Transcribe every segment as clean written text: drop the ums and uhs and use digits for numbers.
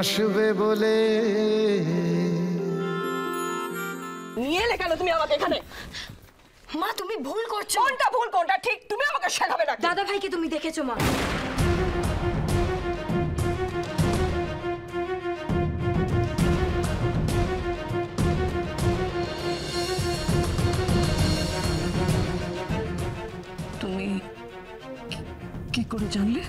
আসবে বলে। নিয়ে এলে কেন তুমি আমাকে এখানে? মা তুমি ভুল করছো। কোনটা ভুল কোনটা ঠিক তুমি আমাকে শেখাবে না। দাদা ভাইকে তুমি দেখেছো মা? তুমি কি করে জানলে?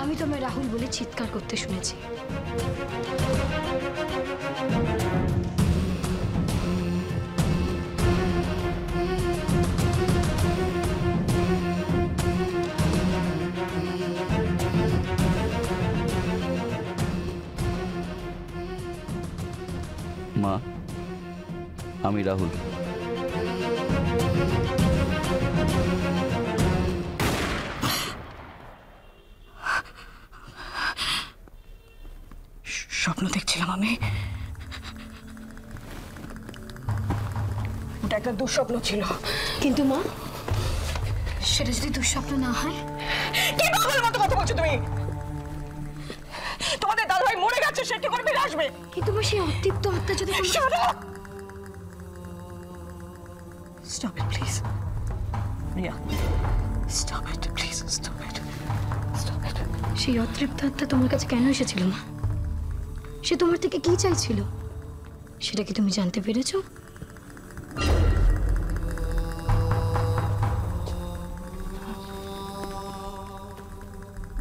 আমি তোমায় রাহুল বলে চিৎকার করতে শুনেছি। মা, আমি রাহুল। স্বপ্ন দেখছিলাম আমি। ওটা একটা দুঃস্বপ্ন ছিল। কিন্তু মা, সেটা যদি দুঃস্বপ্ন না হয়? কি পাগলের মতো কথা বলছো তুমি? তোমাদের দাদাভাই মরে গেছে, সে কি করে ফিরে আসবে? কিন্তু মা, সেই অতৃপ্ত আত্মা যদি Stop it, please. Riya, stop it, please, stop it. Stop it. সেই অতৃপ্ত আত্মা তোমার কাছে কেন এসেছিল মা? সে তোমার থেকে কি চাইছিল সেটা কি তুমি জানতে পেরেছো?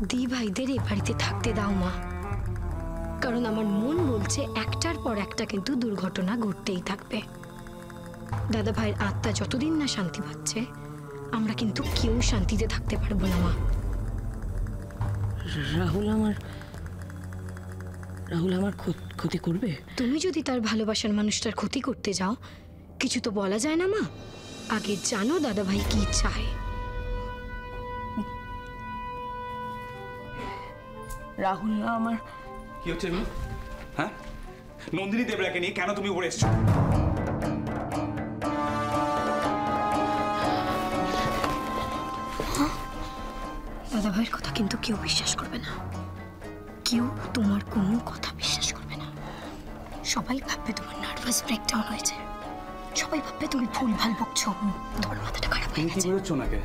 দি ভাইদের এ বাড়িতে থাকতে দাও মা, কারণ আমার মন বলছে একটার পর একটা কিন্তু দুর্ঘটনা ঘটতেই থাকবে। দাদা ভাইয়ের আত্মা যতদিন না শান্তি পাচ্ছে, আমরা কিন্তু কেউ শান্তিতে থাকতে পারবো না মা। রাহুল আমার ক্ষতি করবে? তুমি যদি তার ভালোবাসার মানুষটার ক্ষতি করতে যাও, কিছু তো বলা যায় না মা। আগে জানো দাদা ভাই কি চায়। রাহুল না আমার। কি হচ্ছে এগুলো? হ্যাঁ, নন্দিনী দেবরাকে নিয়ে কেন তুমি উপরে এসছো? দাদা ভাইয়ের কথা কিন্তু কেউ বিশ্বাস করবে না। কেউ তোমার কোনো কথা বিশ্বাস করবে না। সবাই ভাববে তোমার নার্ভাস ব্রেকডাউন হয়েছে। সবাই ভাববে তুমি ভুলভাল বকছো, তোমার মাথাটা খারাপ হয়ে তুমি কি গেছে। বেরোচ্ছ নাকি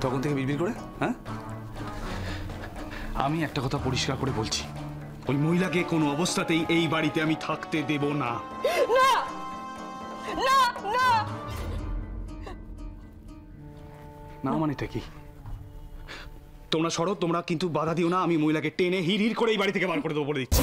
তখন থেকে বিড়বিড় করে? হ্যাঁ, আমি একটা কথা পরিষ্কার করে বলছি, ওই মহিলাকে কোনো অবস্থাতেই এই বাড়িতে আমি থাকতে দেব না। না না না না মানেটা কি? তোমরা সরো, তোমরা কিন্তু বাধা দিও না। আমি মহিলাকে টেনে হিড় হিড় করে এই বাড়ি থেকে বার করে দেবো বলে দিচ্ছি।